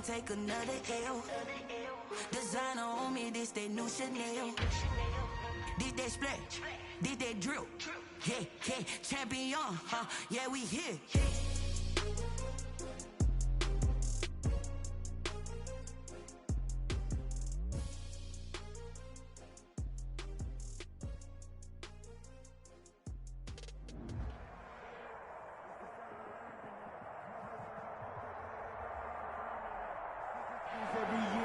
take another L. Designer on me, this they new Chanel. This they splash, this they drill. Yeah, yeah, champion, huh? Yeah, we here.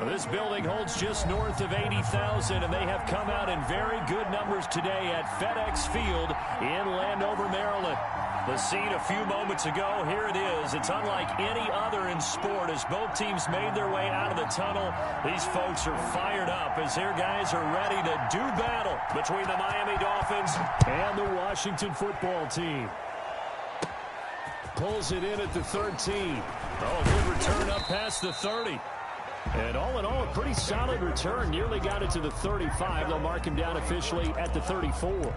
This building holds just north of 80,000, and they have come out in very good numbers today at FedEx Field in Landover, Maryland. The scene a few moments ago, here it is. It's unlike any other in sport as both teams made their way out of the tunnel. These folks are fired up as their guys are ready to do battle between the Miami Dolphins and the Washington football team. Pulls it in at the 13. Oh, good return up past the 30. And all in all, a pretty solid return. Nearly got it to the 35. They'll mark him down officially at the 34.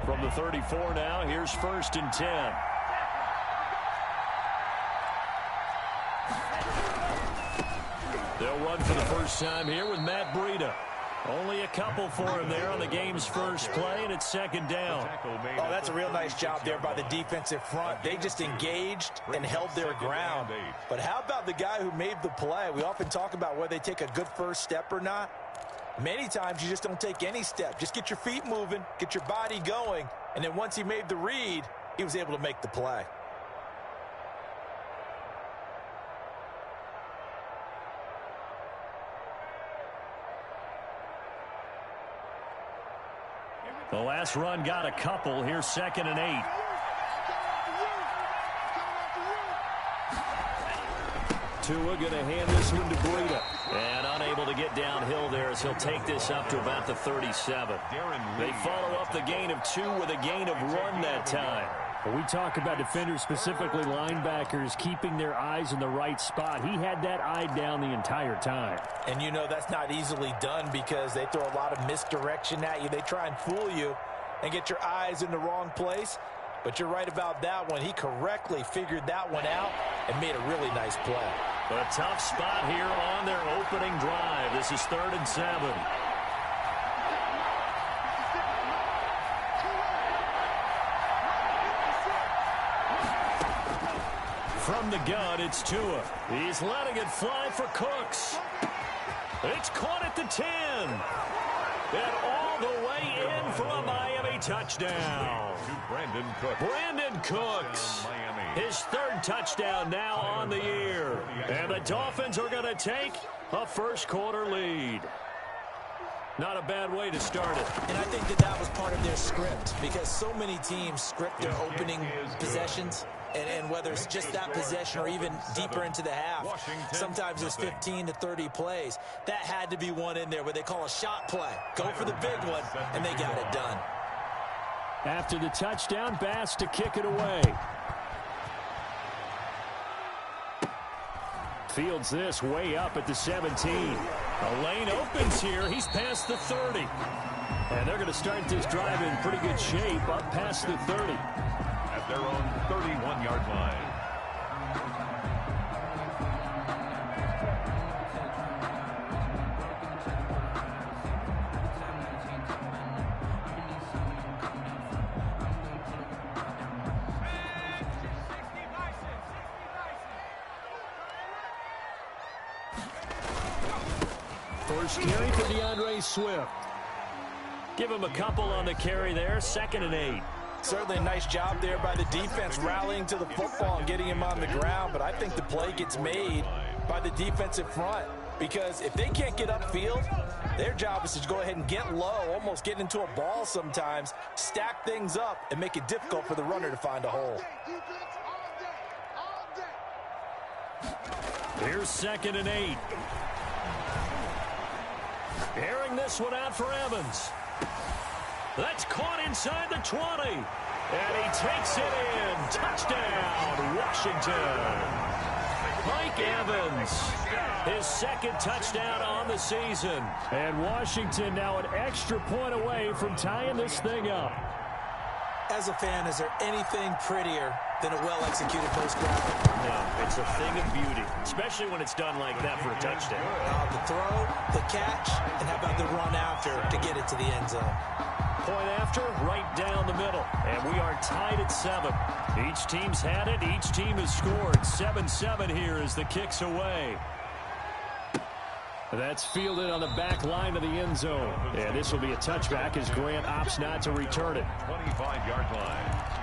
From the 34 now, here's 1st and 10. They'll run for the first time here with Matt Breida. Only a couple for him there on the game's first play, and it's 2nd down. Oh, that's a real nice job there by the defensive front. They just engaged and held their ground. But how about the guy who made the play? We often talk about whether they take a good first step or not. Many times you just don't take any step. Just get your feet moving, get your body going, and then once he made the read, he was able to make the play. The last run got a couple. Here's 2nd and 8. Tua going to hand this one to Breida. And unable to get downhill there as he'll take this up to about the 37. They follow up the gain of 2 with a gain of 1 that time. When we talk about defenders, specifically linebackers, keeping their eyes in the right spot, he had that eye down the entire time. And you know that's not easily done because they throw a lot of misdirection at you. They try and fool you and get your eyes in the wrong place. But you're right about that one. He correctly figured that one out and made a really nice play. A tough spot here on their opening drive. This is 3rd and 7. From the gun, it's Tua. He's letting it fly for Cooks. It's caught at the 10. And all the way in for a Miami touchdown. Brandon Cooks. His 3rd touchdown now on the year. And the Dolphins are going to take a first-quarter lead. Not a bad way to start it. And I think that was part of their script because so many teams script their opening possessions. And whether it's just that possession or even deeper into the half, sometimes it's 15 to 30 plays. That had to be one in there where they call a shot play. Go for the big one, and they got it done. After the touchdown, Bass to kick it away. Fields this way up at the 17. A lane opens here. He's past the 30. And they're going to start this drive in pretty good shape up past the 30. At their own 31-yard line. First carry for DeAndre Swift. Give him a couple on the carry there. 2nd and 8. Certainly a nice job there by the defense rallying to the football and getting him on the ground, but I think the play gets made by the defensive front because if they can't get upfield, their job is to go ahead and get low, almost get into a ball sometimes, stack things up, and make it difficult for the runner to find a hole. Here's 2nd and 8. Airing this one out for Evans. That's caught inside the 20. And he takes it in. Touchdown, Washington. Mike Evans, his second touchdown on the season. And Washington now an extra point away from tying this thing up. As a fan, is there anything prettier than a well-executed post-grab? No, it's a thing of beauty, especially when it's done like that for a touchdown. The throw, the catch, and how about the run after to get it to the end zone? Point after, right down the middle. And we are tied at 7. Each team's had it. Each team has scored. 7-7 here as the kick's away. That's fielded on the back line of the end zone. And this will be a touchback as Grant opts not to return it. 25-yard line.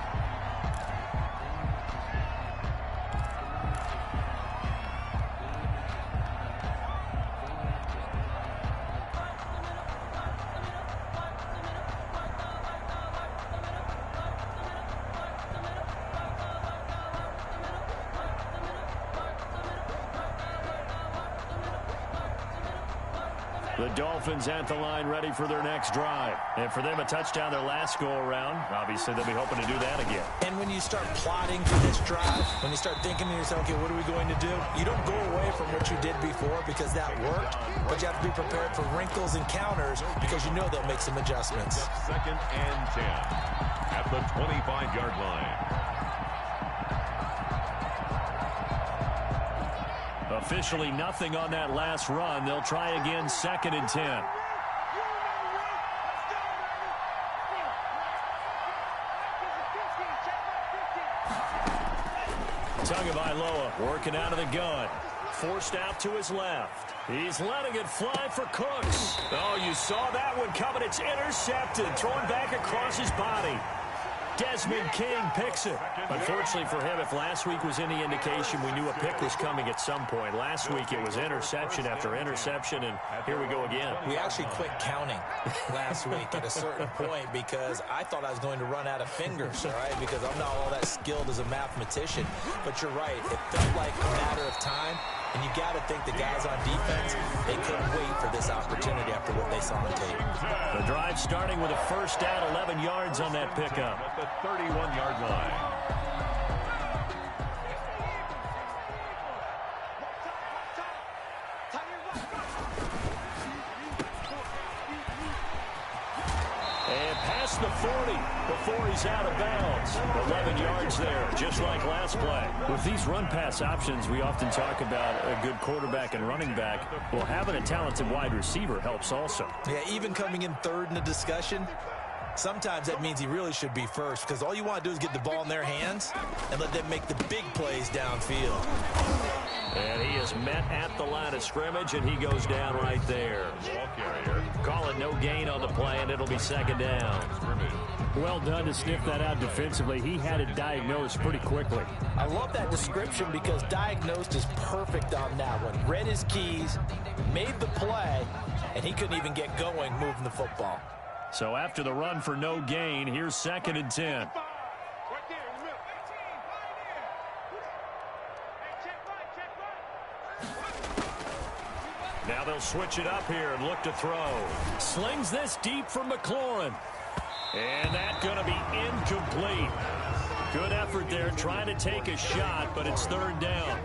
The Dolphins at the line ready for their next drive. And for them, a touchdown their last go-around. Obviously, they'll be hoping to do that again. And when you start plotting for this drive, when you start thinking to yourself, okay, what are we going to do? You don't go away from what you did before because that worked, but you have to be prepared for wrinkles and counters because you know they'll make some adjustments. Second and 10 at the 25-yard line. Officially nothing on that last run. They'll try again, second and 10. Tagovailoa working out of the gun. Forced out to his left. He's letting it fly for Cooks. Oh, you saw that one coming. It's intercepted. Thrown back across his body. Desmond King picks it. Unfortunately for him, if last week was any indication, we knew a pick was coming at some point. Last week it was interception after interception, and here we go again. We actually quit counting last week at a certain point because I thought I was going to run out of fingers, all right, because I'm not all that skilled as a mathematician. But you're right. It felt like a matter of time, and you got to think the guys on defense, they couldn't wait for this opportunity after what they saw on tape. The drive starting with a first down, 11 yards on that pickup. 31-yard line. And past the 40 before he's out of bounds. 11 yards there, just like last play. With these run-pass options, we often talk about a good quarterback and running back. Well, having a talented wide receiver helps also. Yeah, even coming in third in the discussion, sometimes that means he really should be first because all you want to do is get the ball in their hands and let them make the big plays downfield. And he is met at the line of scrimmage, and he goes down right there. Call it no gain on the play, and it'll be second down. Well done to sniff that out defensively. He had it diagnosed pretty quickly. I love that description because diagnosed is perfect on that one. Read his keys, made the play, and he couldn't even get going moving the football. So after the run for no gain, here's second and 10. Now they'll switch it up here and look to throw. Slings this deep for McLaurin. And that's going to be incomplete. Good effort there trying to take a shot, but it's third down.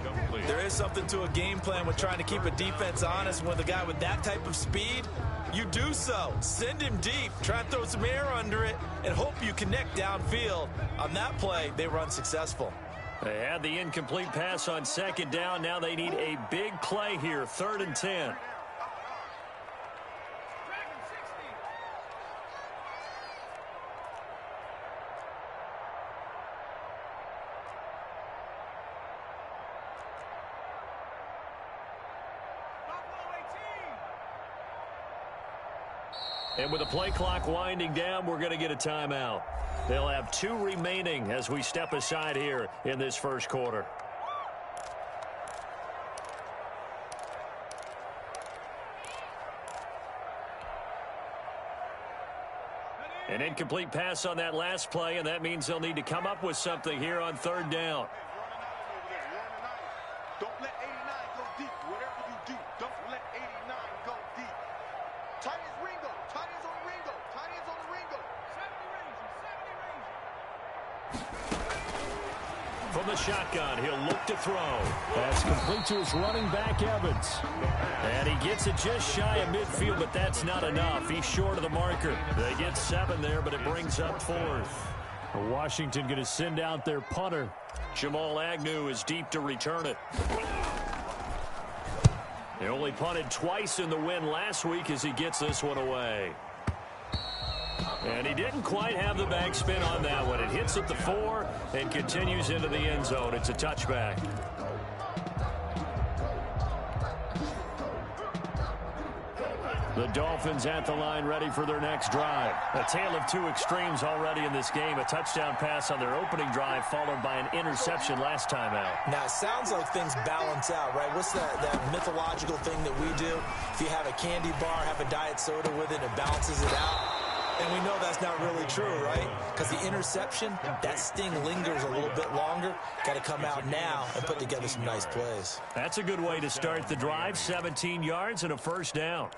There is something to a game plan with trying to keep a defense honest. With a guy with that type of speed, you do so. Send him deep. Try and throw some air under it and hope you connect downfield. On that play, they were unsuccessful. They had the incomplete pass on second down. Now they need a big play here, third and 10. And with the play clock winding down, we're going to get a timeout. They'll have 2 remaining as we step aside here in this first quarter. An incomplete pass on that last play, and that means they'll need to come up with something here on third down. Don't let 89 go deep. Whatever you do, don't let 89 go deep. From the shotgun, he'll look to throw. That's complete to his running back, Evans. And he gets it just shy of midfield, but that's not enough. He's short of the marker. They get 7 there, but it brings up 4th. Washington going to send out their punter. Jamal Agnew is deep to return it. They only punted twice in the win last week as he gets this one away. And he didn't quite have the backspin on that one. It hits at the 4 and continues into the end zone. It's a touchback. The Dolphins at the line, ready for their next drive. A tale of 2 extremes already in this game. A touchdown pass on their opening drive, followed by an interception last time out. Now, it sounds like things balance out, right? What's that mythological thing that we do? If you have a candy bar, have a diet soda with it, it balances it out. And we know that's not really true, right? Because the interception, that sting lingers a little bit longer. Got to come out now and put together some nice plays. That's a good way to start the drive. 17 yards and a first down.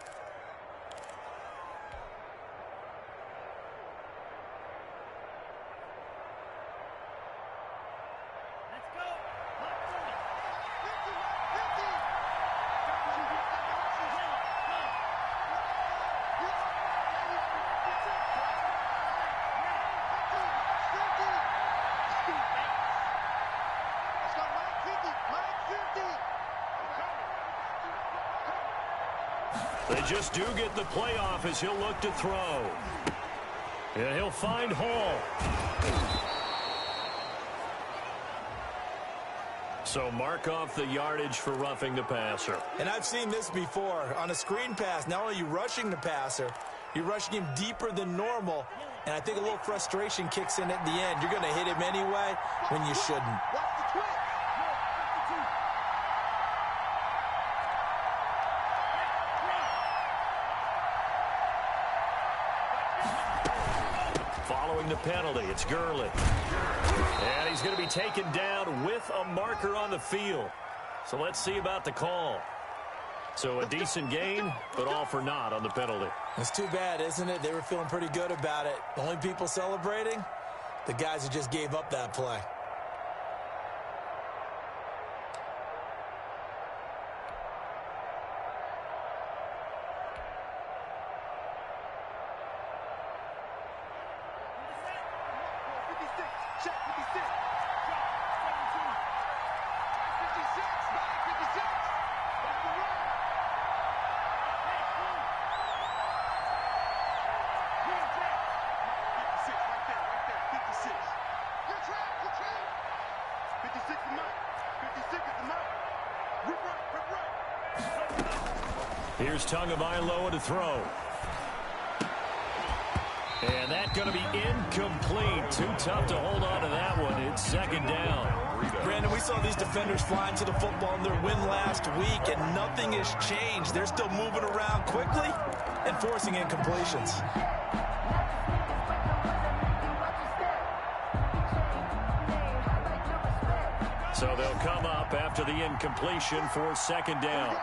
They just do get the playoff as he'll look to throw. And he'll find Hall. So mark off the yardage for roughing the passer. And I've seen this before. On a screen pass, not only are you rushing the passer, you're rushing him deeper than normal. And I think a little frustration kicks in at the end. You're going to hit him anyway when you shouldn't. Following the penalty, it's Gurley. And he's going to be taken down with a marker on the field. So let's see about the call. So a decent gain, but all for naught on the penalty. It's too bad, isn't it? They were feeling pretty good about it. The only people celebrating, the guys who just gave up that play. Here's Tagovailoa to throw. And that's going to be incomplete. Too tough to hold on to that one. It's second down. Brandon, we saw these defenders flying to the football in their win last week, and nothing has changed. They're still moving around quickly and forcing incompletions. So they'll come up after the incompletion for second down.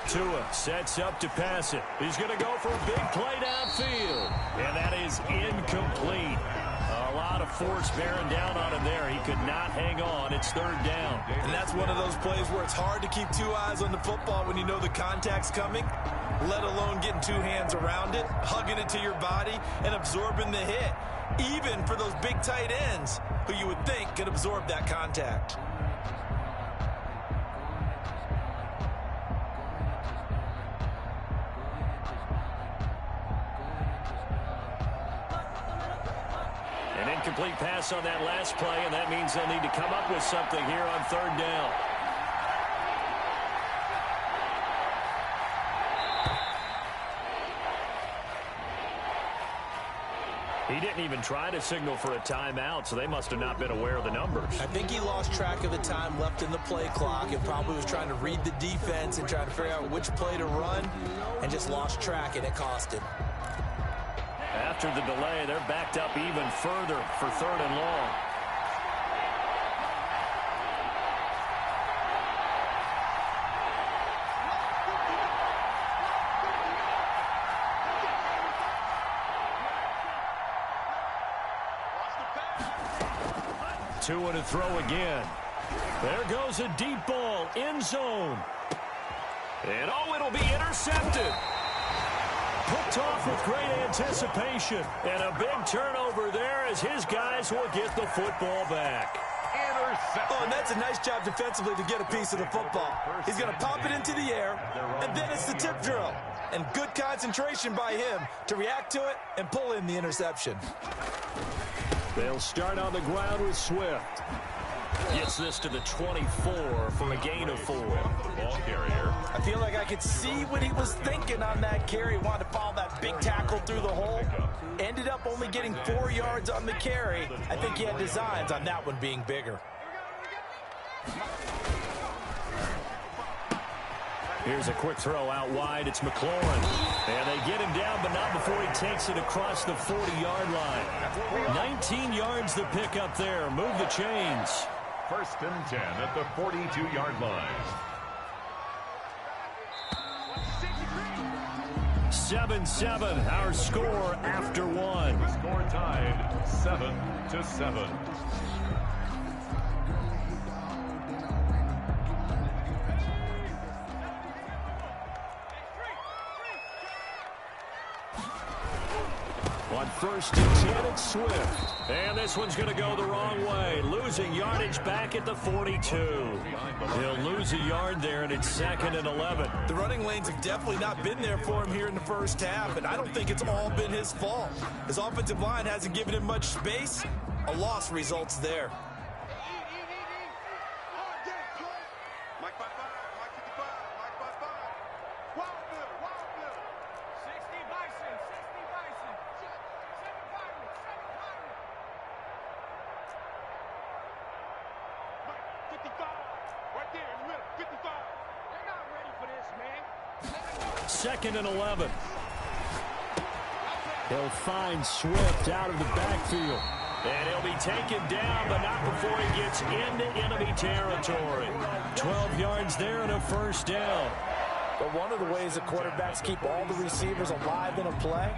Tua sets up to pass it. He's going to go for a big play downfield. And that is incomplete. A lot of force bearing down on him there. He could not hang on. It's third down. And that's one of those plays where it's hard to keep 2 eyes on the football when you know the contact's coming, let alone getting 2 hands around it, hugging it to your body, and absorbing the hit. Even for those big tight ends who you would think could absorb that contact. An incomplete pass on that last play, and that means they'll need to come up with something here on third down. He didn't even try to signal for a timeout, so they must have not been aware of the numbers. I think he lost track of the time left in the play clock and probably was trying to read the defense and trying to figure out which play to run and just lost track, and it cost him. After the delay, they're backed up even further for third and long. to and throw again. There goes a deep ball, end zone. And oh, it'll be intercepted. Picked off with great anticipation. And a big turnover there as his guys will get the football back. Oh, and that's a nice job defensively to get a piece of the football. He's going to pop it into the air, and then it's the tip drill. And good concentration by him to react to it and pull in the interception. They'll start on the ground with Swift. Gets this to the 24 for a gain of 4. Ball carrier. I feel like I could see what he was thinking on that carry. He wanted to follow that big tackle through the hole. Ended up only getting 4 yards on the carry. I think he had designs on that one being bigger. Here's a quick throw out wide. It's McLaurin. And they get him down, but not before he takes it across the 40-yard line. 19 yards the pick up there. Move the chains. 1st and 10 at the 42-yard line. 7-7, our score after 1. The score tied 7-7. On 1st and 10, it's Swift. And this one's going to go the wrong way. Losing yardage back at the 42. He'll lose a yard there, and it's 2nd and 11. The running lanes have definitely not been there for him here in the first half, and I don't think it's all been his fault. His offensive line hasn't given him much space. A loss results there. Second and 11. He'll find Swift out of the backfield. And he'll be taken down, but not before he gets into enemy territory. 12 yards there and a 1st down. But one of the ways that quarterbacks keep all the receivers alive in a play,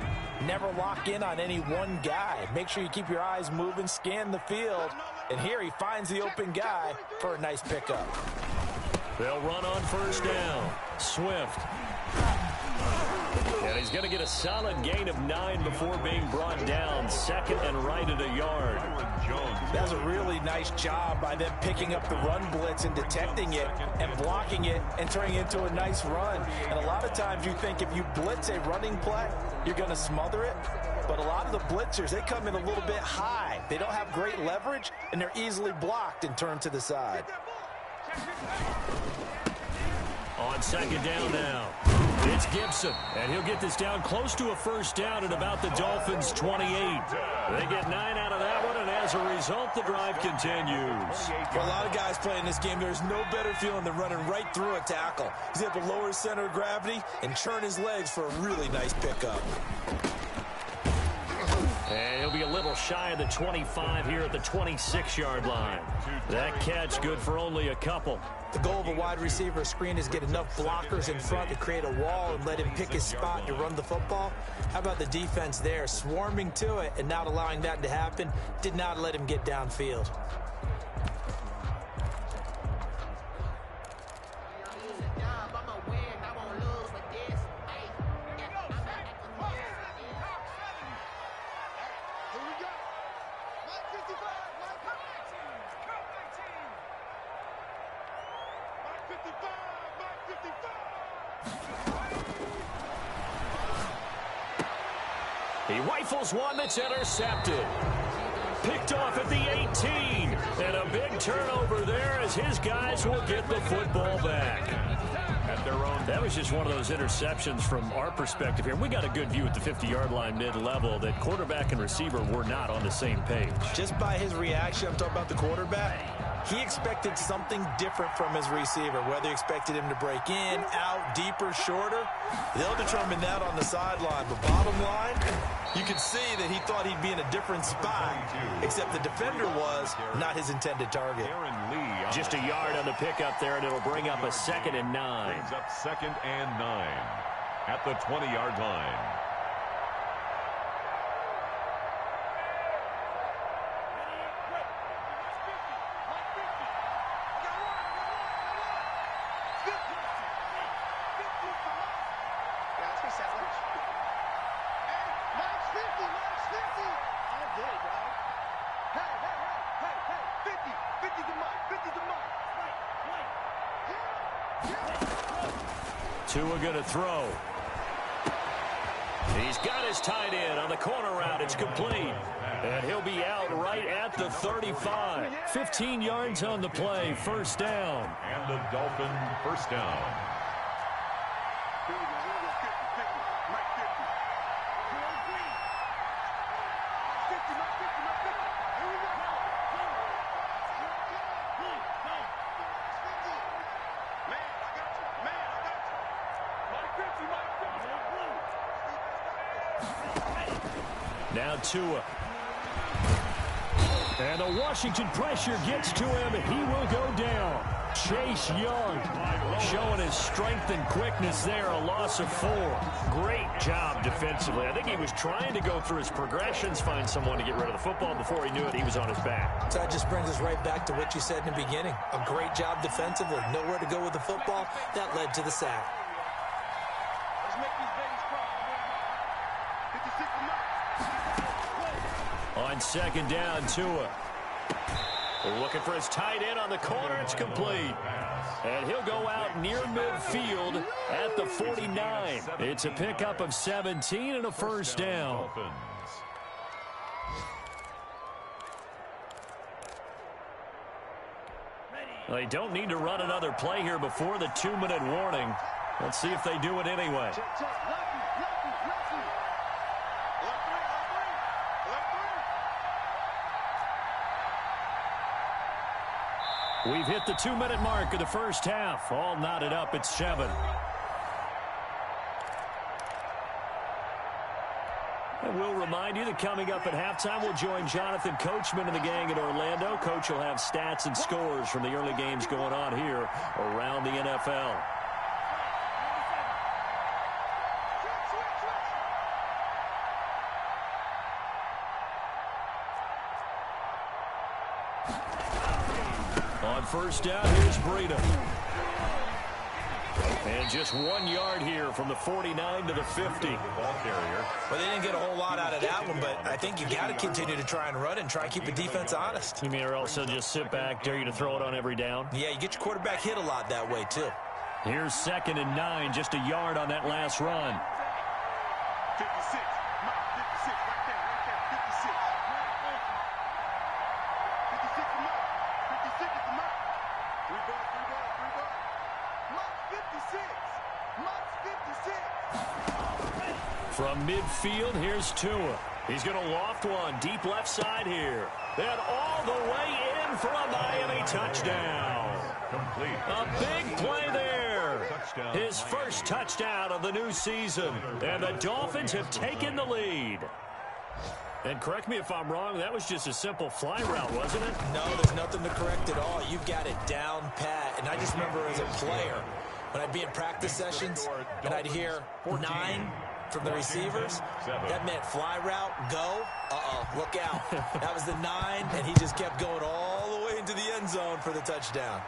never lock in on any one guy. Make sure you keep your eyes moving, scan the field. And here he finds the open guy for a nice pickup. They'll run on 1st down. Swift. And he's going to get a solid gain of 9 before being brought down. 2nd and right at a yard. That's a really nice job by them picking up the run blitz and detecting it and blocking it and turning it into a nice run. And a lot of times you think if you blitz a running play, you're going to smother it. But a lot of the blitzers, they come in a little bit high. They don't have great leverage, and they're easily blocked and turned to the side. On 2nd down now, it's Gibson, and he'll get this down close to a 1st down at about the Dolphins' 28. They get 9 out of that one, and as a result, the drive continues. For a lot of guys playing this game, there's no better feeling than running right through a tackle. He's able to lower his center of gravity and churn his legs for a really nice pickup. And he'll be a little shy of the 25 here at the 26-yard line. That catch good for only a couple. The goal of a wide receiver screen is get enough blockers in front to create a wall and let him pick his spot to run the football. How about the defense there, swarming to it and not allowing that to happen? Did not let him get downfield. He rifles one that's intercepted. Picked off at the 18. And a big turnover there as his guys will get the football back. At their own. That was just one of those interceptions from our perspective here. We got a good view at the 50-yard line mid-level that quarterback and receiver were not on the same page. Just by his reaction, I'm talking about the quarterback, he expected something different from his receiver, whether he expected him to break in, out, deeper, shorter. They'll determine that on the sideline. But bottom line, you can see that he thought he'd be in a different spot, except the defender was not his intended target. Just a yard on the pickup there, and it'll bring up a 2nd and 9. Brings up 2nd and 9 at the 20-yard line. Tua going to throw. He's got his tight end on the corner route. It's complete. And he'll be out right at the 35. 15 yards on the play. First down. And the Dolphin first down. Now Tua. And the Washington pressure gets to him. He will go down. Chase Young showing his strength and quickness there. A loss of 4. Great job defensively. I think he was trying to go through his progressions, find someone to get rid of the football. Before he knew it, he was on his back. So that just brings us right back to what you said in the beginning. A great job defensively. Nowhere to go with the football. That led to the sack. On second down, Tua. Looking for his tight end on the corner. It's complete. And he'll go out near midfield at the 49. It's a pickup of 17 and a first down. They don't need to run another play here before the 2-minute warning. Let's see if they do it anyway. We've hit the 2-minute mark of the first half. All knotted up at 7. And we'll remind you that coming up at halftime, we'll join Jonathan Coachman and the gang in Orlando. Coach will have stats and scores from the early games going on here around the NFL. On first down, here's Breida. And just 1 yard here from the 49 to the 50. Ball carrier. Well, they didn't get a whole lot out of that one, but I think you got to continue to try and run and try and keep the defense honest. You mean or else they'll just sit back, dare you to throw it on every down? Yeah, you get your quarterback hit a lot that way, too. Here's 2nd and 9, just a yard on that last run. 56. Mike, 56. Right there. 56. 56 is Mike. 56 is Mike. 3 balls. Mike, 56. Mike's 56. From midfield, here's Tua. He's going to loft one deep left side here. And all the way in for a Miami touchdown. Complete. A big play there. His first touchdown of the new season. And the Dolphins have taken the lead. And correct me if I'm wrong, that was just a simple fly route, wasn't it? No, there's nothing to correct at all. You've got it down pat. And I just remember as a player, when I'd be in practice sessions and I'd hear 9 from the receivers, that meant fly route, go, look out. That was the 9, and he just kept going all the way into the end zone for the touchdown.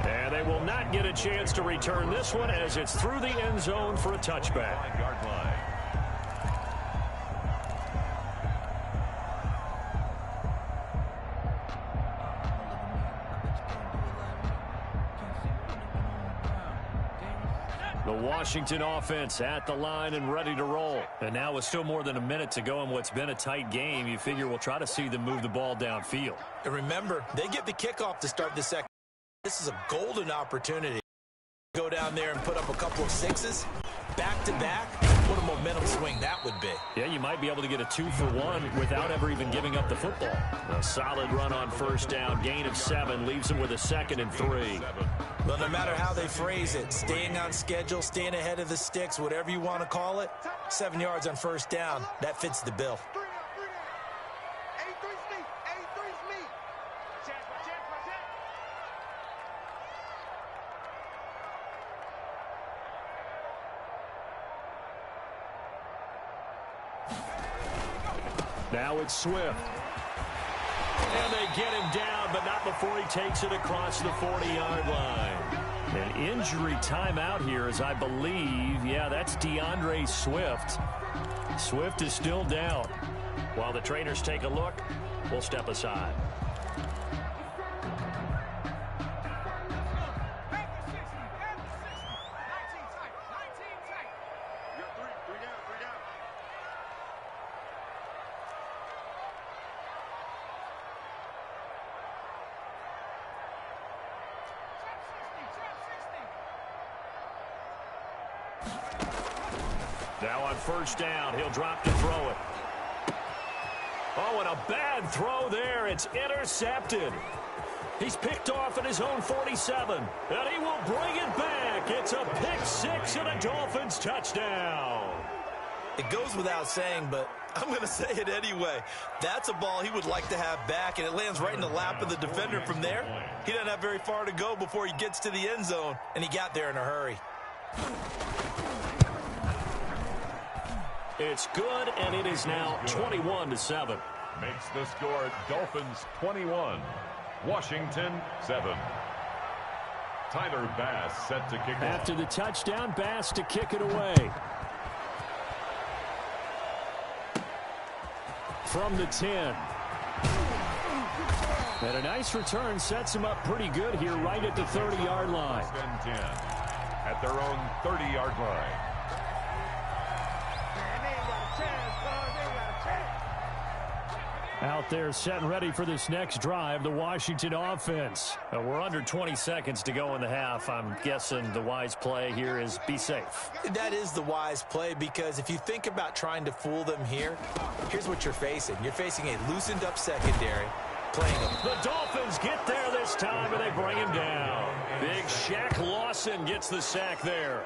And they will not get a chance to return this one as it's through the end zone for a touchback. 5-yard line. The Washington offense at the line and ready to roll. And now with still more than a minute to go in what's been a tight game, you figure we'll try to see them move the ball downfield. And remember, they get the kickoff to start the second. This is a golden opportunity. Go down there and put up a couple of 6s, back-to-back. What a momentum swing that would be. Yeah, you might be able to get a 2-for-1 without ever even giving up the football. A solid run on first down, gain of 7, leaves them with a 2nd and 3. Well, no matter how they phrase it, staying on schedule, staying ahead of the sticks, whatever you want to call it, 7 yards on first down, that fits the bill. Now it's Swift. And they get him down, but not before he takes it across the 40-yard line. An injury timeout here as I believe, yeah, that's DeAndre Swift. Swift is still down. While the trainers take a look, we'll step aside. Now on first down, he'll drop to throw it. Oh, and a bad throw there. It's intercepted. He's picked off at his own 47, and he will bring it back. It's a pick six and a Dolphins touchdown. It goes without saying, but I'm going to say it anyway. That's a ball he would like to have back, and it lands right in the lap of the defender from there. He doesn't have very far to go before he gets to the end zone, and he got there in a hurry. It's good, and it is now 21-7. Makes the score Dolphins 21, Washington 7. Tyler Bass set to kick off. After the touchdown, Bass to kick it away. From the 10. And a nice return sets him up pretty good here right at the 30-yard line. 10 at their own 30-yard line. Out there set and ready for this next drive, the Washington offense. We're under 20 seconds to go in the half. I'm guessing the wise play here is be safe. That is the wise play, because if you think about trying to fool them here, here's what you're facing. You're facing a loosened up secondary playing them. The Dolphins get there this time, and they bring him down. Big Shaq Lawson gets the sack there.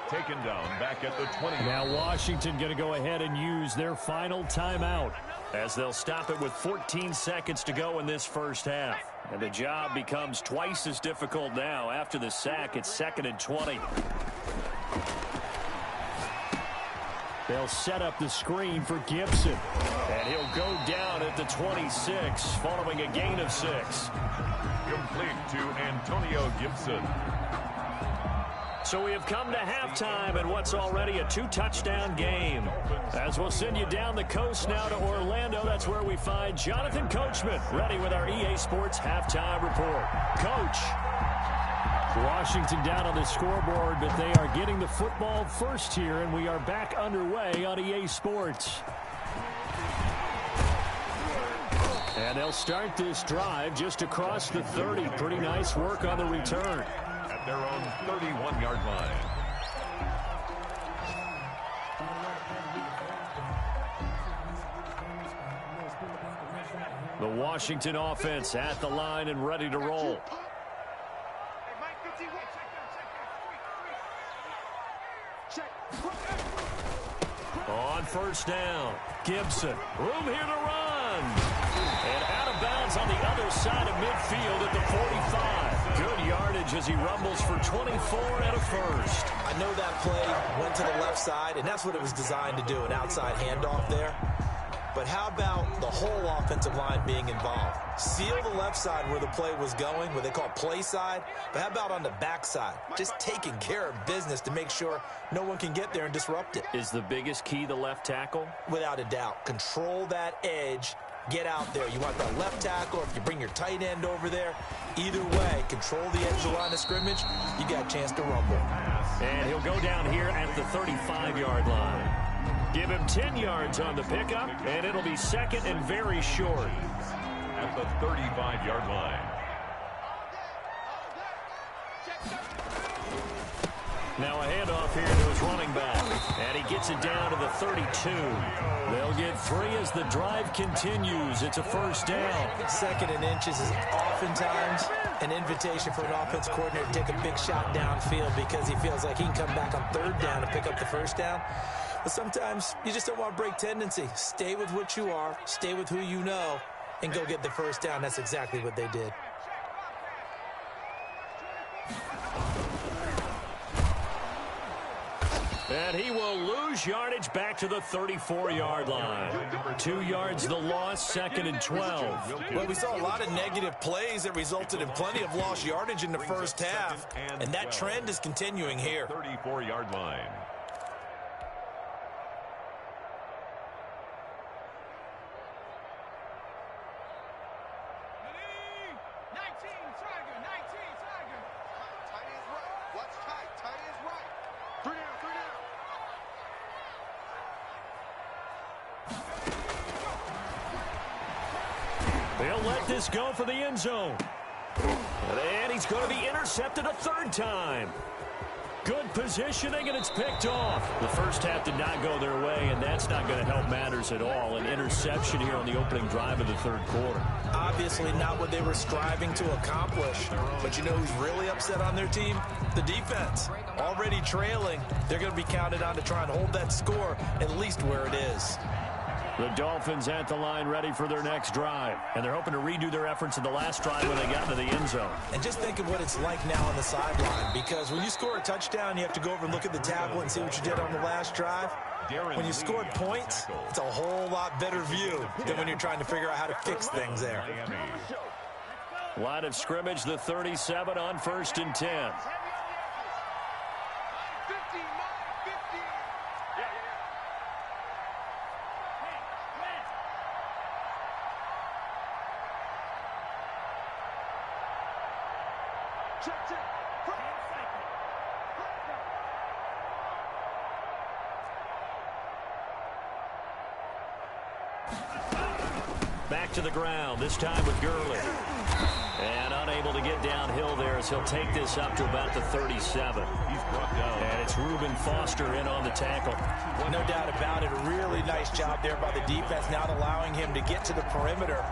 Taken down back at the 20. Now Washington going to go ahead and use their final timeout, as they'll stop it with 14 seconds to go in this first half. And the job becomes twice as difficult now. After the sack, it's 2nd and 20. They'll set up the screen for Gibson. And he'll go down at the 26 following a gain of 6. Complete to Antonio Gibson. So we have come to halftime in what's already a 2-touchdown game. As we'll send you down the coast now to Orlando, that's where we find Jonathan Coachman ready with our EA Sports halftime report. Coach. Washington down on the scoreboard, but they are getting the football first here, and we are back underway on EA Sports. And they'll start this drive just across the 30. Pretty nice work on the return. At their own 31-yard line. The Washington offense at the line and ready to roll. On first down, Gibson. Room here to run. And out of bounds on the other side of midfield at the 45. Good yardage as he rumbles for 24 and a first. I know that play went to the left side, and that's what it was designed to do, an outside handoff there. But how about the whole offensive line being involved? Seal the left side where the play was going, what they call play side. But how about on the back side? Just taking care of business to make sure no one can get there and disrupt it. Is the biggest key the left tackle? Without a doubt. Control that edge. Get out there. You want that left tackle, or if you bring your tight end over there, either way, control the edge of the line of scrimmage, you got a chance to rumble. And he'll go down here at the 35-yard line. Give him 10 yards on the pickup, and it'll be 2nd and very short. At the 35-yard line. Now a handoff here to his running back, and he gets it down to the 32. They'll get 3 as the drive continues. It's a first down. 2nd and inches is oftentimes an invitation for an offense coordinator to take a big shot downfield because he feels like he can come back on 3rd down and pick up the first down. But sometimes you just don't want to break tendency. Stay with what you are, stay with who you know, and go get the first down. That's exactly what they did. And he will lose yardage back to the 34-yard line. 2 yards the loss, 2nd and 12. Well, we saw a lot of negative plays that resulted in plenty of lost yardage in the first half, and that trend is continuing here. 34-yard line. They'll let this go for the end zone. And he's going to be intercepted a 3rd time. Good positioning, and it's picked off. The first half did not go their way, and that's not going to help matters at all. An interception here on the opening drive of the third quarter. Obviously not what they were striving to accomplish. But you know who's really upset on their team? The defense. Already trailing, they're going to be counted on to try and hold that score at least where it is. The Dolphins at the line ready for their next drive. And they're hoping to redo their efforts in the last drive when they got into the end zone. And just think of what it's like now on the sideline, because when you score a touchdown, you have to go over and look at the tablet and see what you did on the last drive. When you scored points, it's a whole lot better view than when you're trying to figure out how to fix things there. Line of scrimmage, the 37 on 1st and 10. Back to the ground, this time with Gurley. And unable to get downhill there as he'll take this up to about the 37. He's brought down. And it's Reuben Foster in on the tackle. No doubt about it. A really nice job there by the defense, not allowing him to get to the perimeter.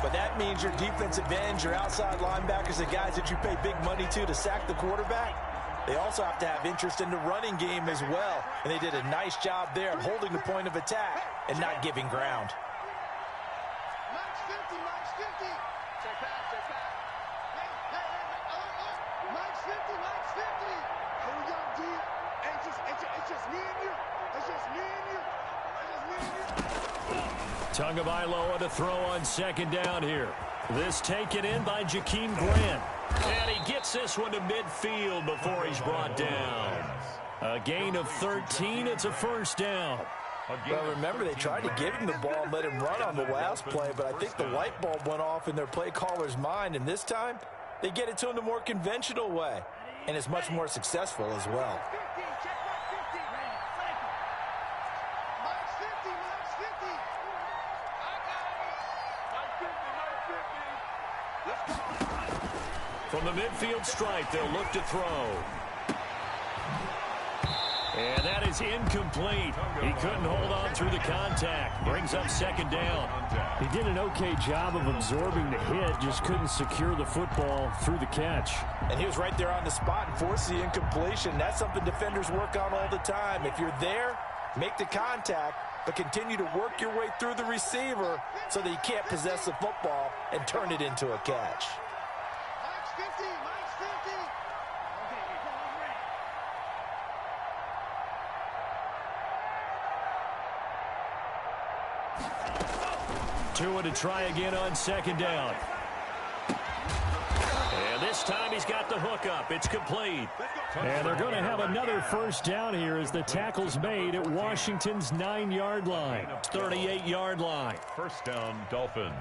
But that means your defensive ends, your outside linebackers, the guys that you pay big money to sack the quarterback, they also have to have interest in the running game as well. And they did a nice job there of holding the point of attack and not giving ground. Tagovailoa to throw on 2nd down here. This taken in by Jakeem Grant. And he gets this one to midfield before he's brought down. A gain of 13. It's a 1st down. Well, remember, they tried to give him the ball and let him run on the last play, but I think the light bulb went off in their play caller's mind, and this time they get it to him the more conventional way, and it's much more successful as well. From the midfield stripe, they'll look to throw. And that is incomplete. He couldn't hold on through the contact. Brings up 2nd down. He did an okay job of absorbing the hit, just couldn't secure the football through the catch. And he was right there on the spot and forced the incompletion. That's something defenders work on all the time. If you're there, make the contact, but continue to work your way through the receiver so that you can't possess the football and turn it into a catch. Tua to try again on 2nd down. And this time he's got the hook up. It's complete. And they're going to have another 1st down here as the tackle's made at Washington's 9-yard line. 38-yard line. 1st down, Dolphins.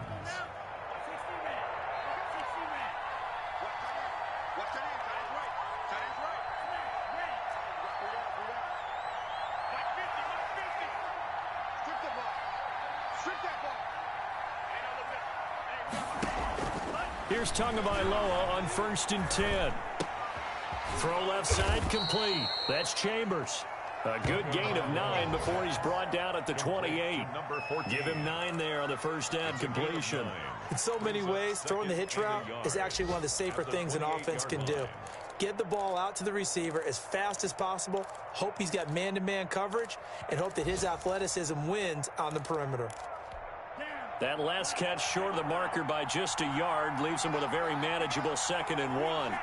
Here's Tagovailoa on 1st and 10. Throw left side complete. That's Chambers. A good gain of 9 before he's brought down at the 28. Give him 9 there on the 1st down completion. In so many ways, throwing the hitch route is actually one of the safer things an offense can do. Get the ball out to the receiver as fast as possible, hope he's got man-to-man coverage, and hope that his athleticism wins on the perimeter. That last catch short of the marker by just a yard leaves him with a very manageable 2nd and 1.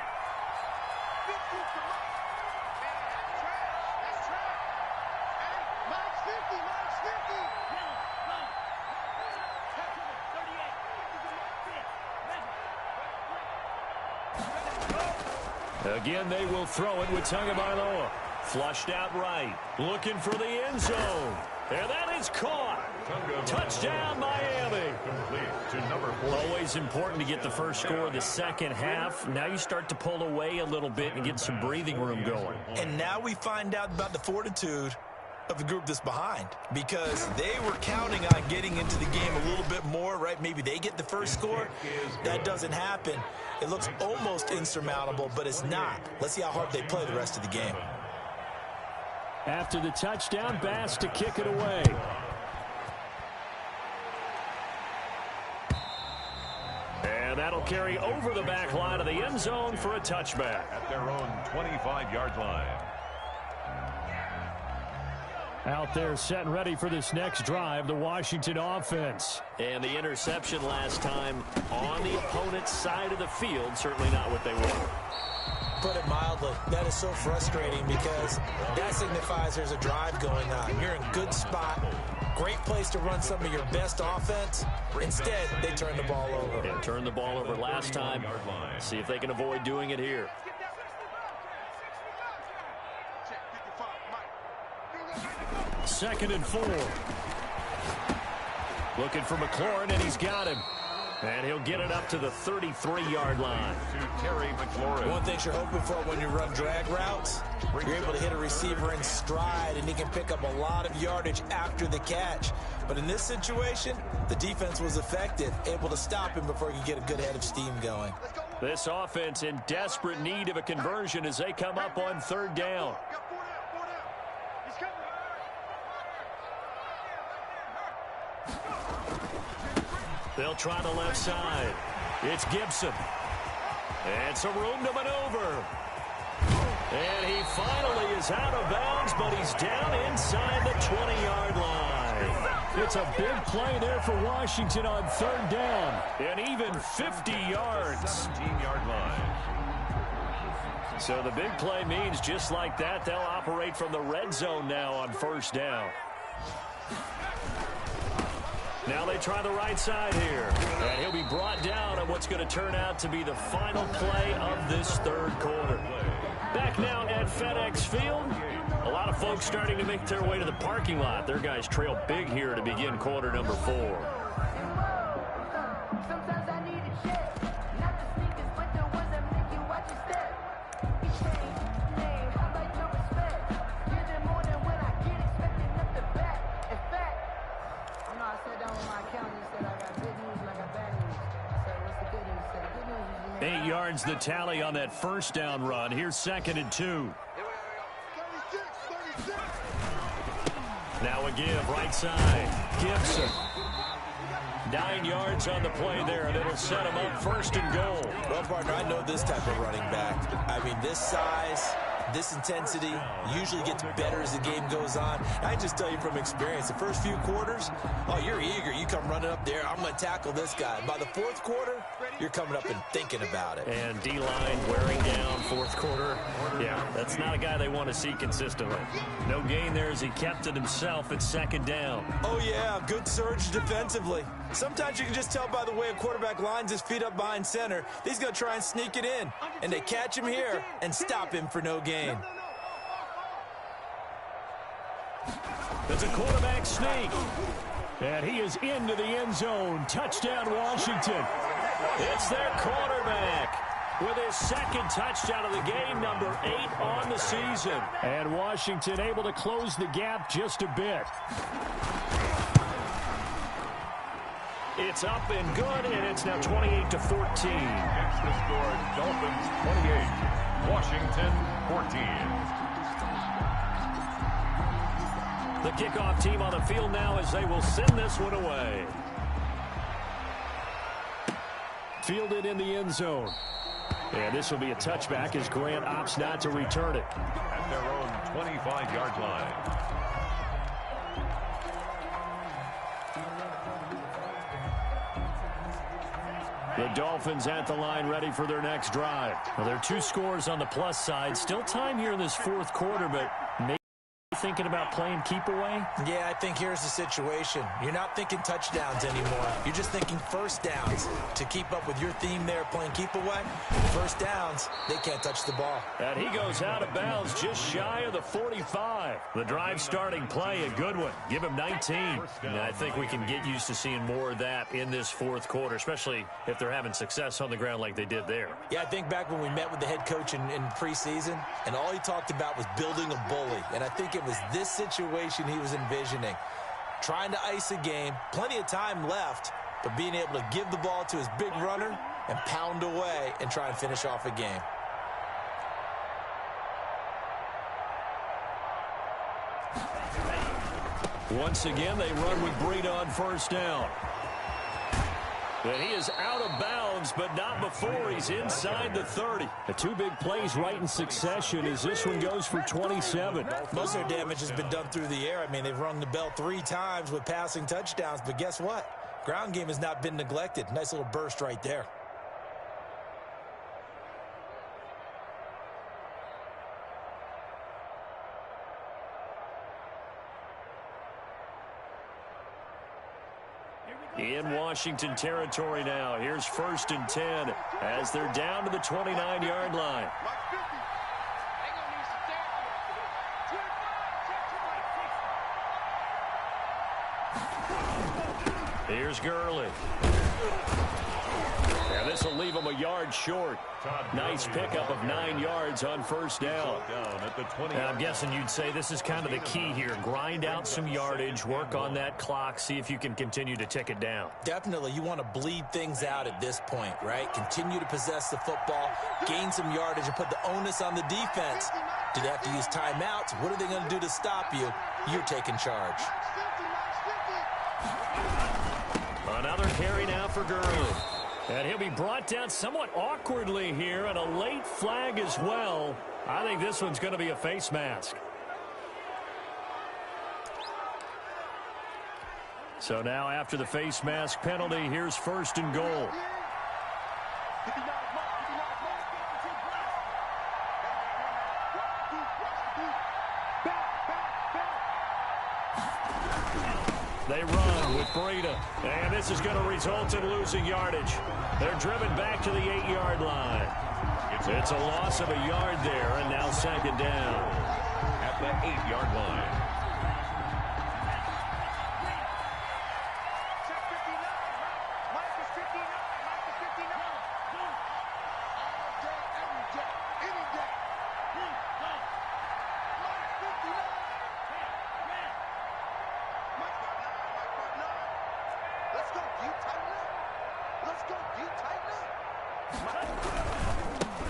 Again, they will throw it with Tagovailoa. Flushed out right. Looking for the end zone. And that is caught. Touchdown, Miami. Always important to get the first score of the second half. Now you start to pull away a little bit and get some breathing room going. And now we find out about the fortitude of the group that's behind, because they were counting on getting into the game a little bit more, right? Maybe they get the first score. That doesn't happen. It looks almost insurmountable, but it's not. Let's see how hard they play the rest of the game. After the touchdown, Bass to kick it away. And that'll carry over the back line of the end zone for a touchback. At their own 25-yard line. Out there set and ready for this next drive, the Washington offense. And the interception last time on the opponent's side of the field, certainly not what they want. Put it mildly, that is so frustrating because that signifies there's a drive going on. You're in good spot, great place to run some of your best offense. Instead, they turn the ball over. And turned the ball over last time. See if they can avoid doing it here. Second and 4. Looking for McLaurin, and he's got him. And he'll get it up to the 33-yard line. To Terry McLaurin. One thing you're hoping for when you run drag routes, you're able to hit a receiver in stride, and he can pick up a lot of yardage after the catch. But in this situation, the defense was effective, able to stop him before he could get a good head of steam going. This offense in desperate need of a conversion as they come up on third down. They'll try the left side. It's Gibson. And some room to maneuver. And he finally is out of bounds, but he's down inside the 20-yard line. It's a big play there for Washington on third down. And even 50 yards. 17-yard line. So the big play means just like that, they'll operate from the red zone now on first down. Now they try the right side here. And he'll be brought down on what's going to turn out to be the final play of this third quarter. Back now at FedEx Field. A lot of folks starting to make their way to the parking lot. Their guys trail big here to begin quarter number 4. The tally on that first down run. Here's second and 2. Now a give right side. Gibson. 9 yards on the play there, and it'll set him up first and goal. Well, partner, I know this type of running back. I mean, this size, this intensity usually gets better as the game goes on. I just tell you from experience, the first few quarters, oh, you're eager. You come running up there, I'm going to tackle this guy. By the fourth quarter, you're coming up and thinking about it. And D-line wearing down fourth quarter. Yeah, that's not a guy they want to see consistently. No gain there as he kept it himself at second down. Oh, yeah, good surge defensively. Sometimes you can just tell by the way a quarterback lines his feet up behind center. He's going to try and sneak it in. And they catch him here and stop him for no gain. It's a quarterback sneak. And he is into the end zone. Touchdown, Washington. It's their quarterback with his second touchdown of the game, number 8 on the season. And Washington able to close the gap just a bit. It's up and good, and it's now 28-14. It's the score, Dolphins 28, Washington 14. The kickoff team on the field now as they will send this one away. Fielded in the end zone. And this will be a touchback as Grant opts not to return it. At their own 25-yard line. The Dolphins at the line ready for their next drive. Well, there are 2 scores on the plus side. Still time here in this fourth quarter, but maybe thinking about playing keep away? Yeah, I think here's the situation. You're not thinking touchdowns anymore. You're just thinking first downs. To keep up with your theme there, playing keep away, first downs, they can't touch the ball. And he goes out of bounds just shy of the 45. The drive starting play, a good one. Give him 19. And I think we can get used to seeing more of that in this fourth quarter, especially if they're having success on the ground like they did there. Yeah, I think back when we met with the head coach in preseason, and all he talked about was building a bully. And I think it was this situation he was envisioning. Trying to ice a game, plenty of time left, but being able to give the ball to his big runner and pound away and try and finish off a game. Once again, they run with Breida on first down. And he is out of bounds, but not before he's inside the 30. The two big plays right in succession as this one goes for 27. Most of their damage has been done through the air. I mean, they've rung the bell 3 times with passing touchdowns, but guess what? Ground game has not been neglected. Nice little burst right there. In Washington territory now. Here's 1st and 10 as they're down to the 29-yard line. Here's Gurley. And this will leave him a yard short. Nice pickup of 9 yards on first down. And I'm guessing you'd say this is kind of the key here. Grind out some yardage, work on that clock, see if you can continue to tick it down. Definitely, you want to bleed things out at this point, right? Continue to possess the football, gain some yardage, and put the onus on the defense. Do they have to use timeouts? What are they going to do to stop you? You're taking charge. Another carry now for Gurley. And he'll be brought down somewhat awkwardly here, and a late flag as well. I think this one's going to be a face mask. So now after the face mask penalty, here's 1st and goal. They run with Breida, and this is going to result in losing yardage. They're driven back to the 8-yard line. It's a loss of a yard there, and now 2nd down. At the 8-yard line.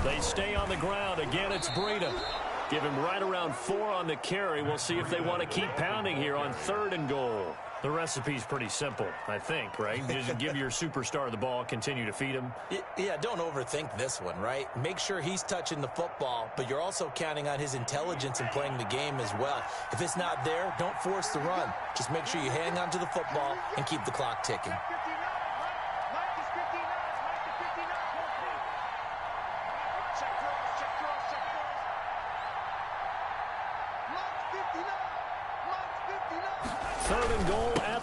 They stay on the ground. Again, it's Breida. Give him right around 4 on the carry. We'll see if they want to keep pounding here on 3rd and goal. The recipe's pretty simple, I think, right? Just give your superstar the ball, continue to feed him. Yeah, don't overthink this one, right? Make sure he's touching the football, but you're also counting on his intelligence in playing the game as well. If it's not there, don't force the run. Just make sure you hang on to the football and keep the clock ticking.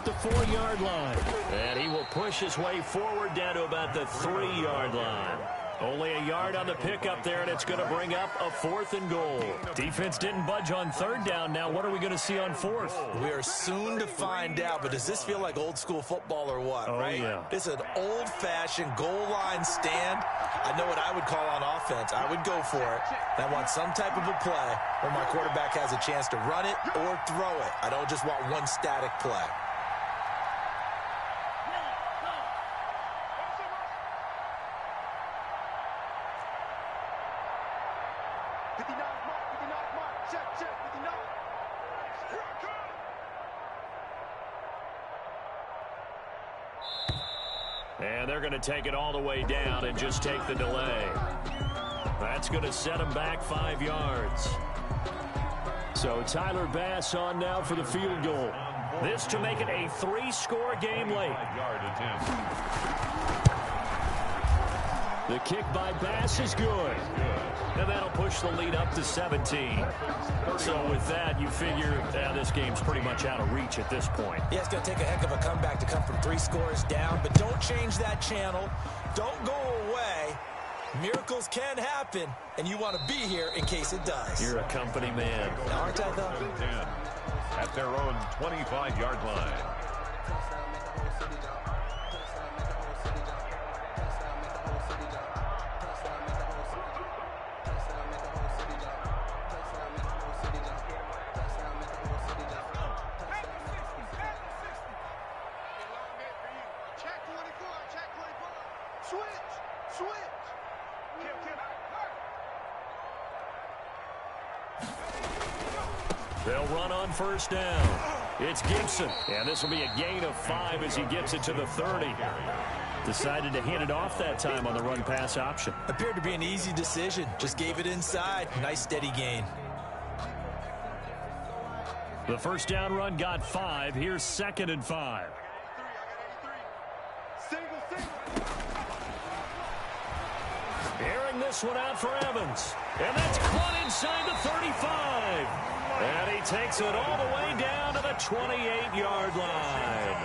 The 4-yard line. And he will push his way forward down to about the 3-yard line. Only a yard on the pickup there, and it's going to bring up a 4th and goal. Defense didn't budge on 3rd down. Now what are we going to see on 4th? We are soon to find out, but does this feel like old school football or what, right? Yeah. This is an old-fashioned goal line stand. I know what I would call on offense. I would go for it. And I want some type of a play where my quarterback has a chance to run it or throw it. I don't just want one static play. And they're going to take it all the way down and just take the delay. That's going to set them back 5 yards. So Tyler Bass on now for the field goal. This to make it a 3-score game late. The kick by Bass is good. And that'll push the lead up to 17. So with that, you figure this game's pretty much out of reach at this point. Yeah, it's going to take a heck of a comeback to come from 3 scores down, but don't change that channel. Don't go away. Miracles can happen, and you want to be here in case it does. You're a company man. Aren't I, though? At their own 25-yard line. They'll run on first down. It's Gibson. And this will be a gain of 5 as he gets it to the 30. Decided to hand it off that time on the run-pass option. Appeared to be an easy decision. Just gave it inside. Nice steady gain. The first down run got 5. Here's 2nd and 5. Airing this one out for Evans. And that's caught inside the 35. And he takes it all the way down to the 28-yard line.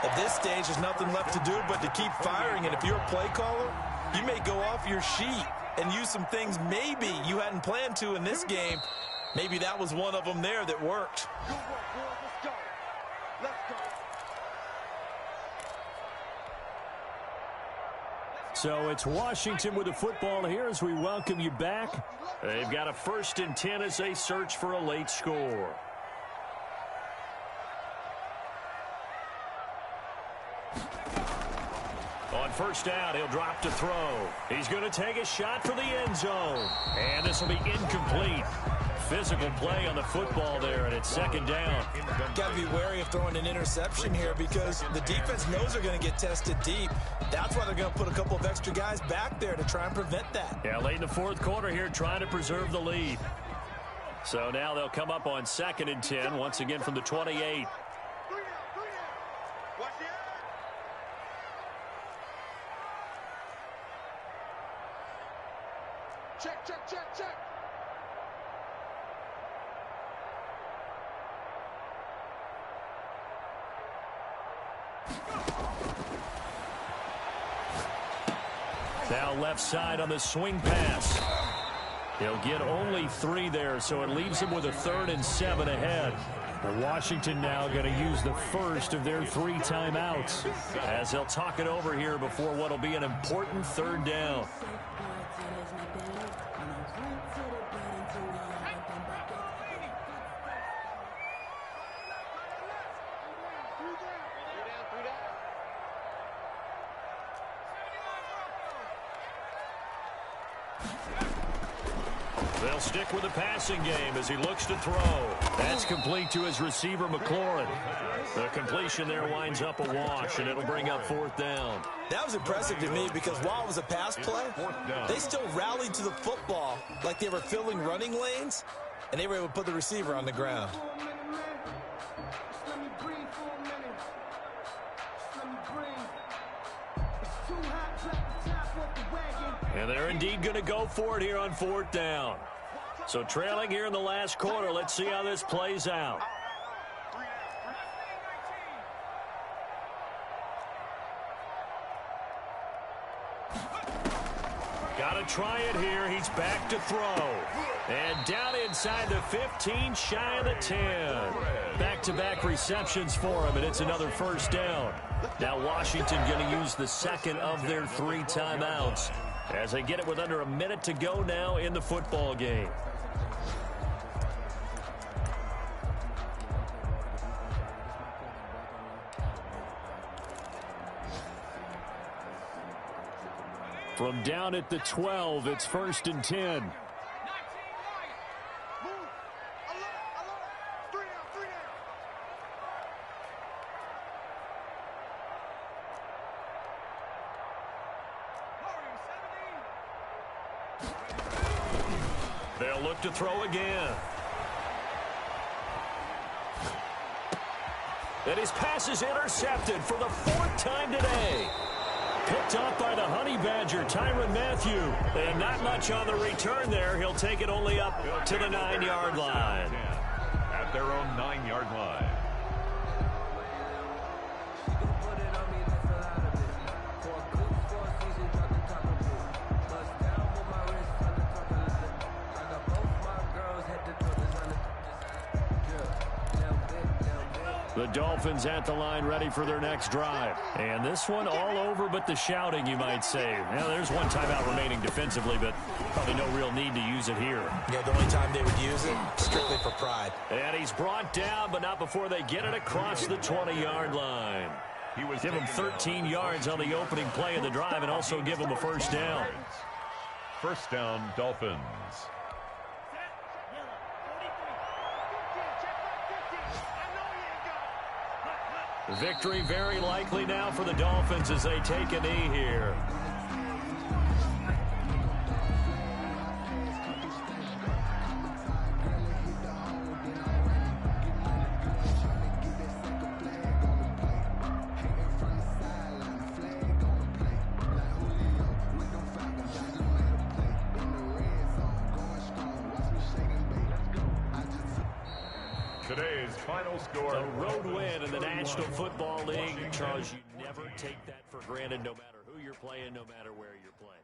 At this stage, there's nothing left to do but to keep firing. And if you're a play caller, you may go off your sheet and use some things maybe you hadn't planned to in this game. Maybe that was one of them there that worked. Good work, boys. Let's go. Let's go. So it's Washington with the football here as we welcome you back. They've got a 1st and 10 as they search for a late score. On 1st down, he'll drop to throw. He's going to take a shot for the end zone. And this will be incomplete. Physical play on the football there, and it's 2nd down. Got to be wary of throwing an interception here because the defense knows they're going to get tested deep. That's why they're going to put a couple of extra guys back there to try and prevent that. Yeah, late in the 4th quarter here, trying to preserve the lead. So now they'll come up on 2nd and 10, once again from the 28. Watch the eye. Check, check, check, check. Now left side on the swing pass. He'll get only 3 there, so it leaves him with a 3rd and 7 ahead. Washington now going to use the first of their 3 timeouts as they'll talk it over here before what will be an important 3rd down. They'll stick with the passing game as he looks to throw. That's complete to his receiver, McLaurin. The completion there winds up a wash, and it'll bring up 4th down. That was impressive to me because while it was a pass play, they still rallied to the football like they were filling running lanes, and they were able to put the receiver on the ground. And they're indeed going to go for it here on 4th down. So trailing here in the last quarter, let's see how this plays out. Got to try it here. He's back to throw. And down inside the 15, shy of the 10. Back-to-back receptions for him, and it's another 1st down. Now Washington going to use the 2nd of their 3 timeouts as they get it with under a minute to go now in the football game. From down at the 12, it's 1st and 10. They'll look to throw again. And his pass is intercepted for the 4th time today. Picked up by the Honey Badger, Tyrann Mathieu. And not much on the return there. He'll take it only up to the 9-yard line. At their own 9-yard line. The Dolphins at the line ready for their next drive. And this one all over but the shouting, you might say. Now, there's one timeout remaining defensively, but probably no real need to use it here. Yeah, the only time they would use it, strictly for pride. And he's brought down, but not before they get it across the 20-yard line. Give him 13 yards on the opening play of the drive and also give him a 1st down. 1st down, Dolphins. Victory very likely now for the Dolphins as they take a knee here. Today's final score. A road win in the National Football League. Charles, you never take that for granted, no matter who you're playing, no matter where you're playing.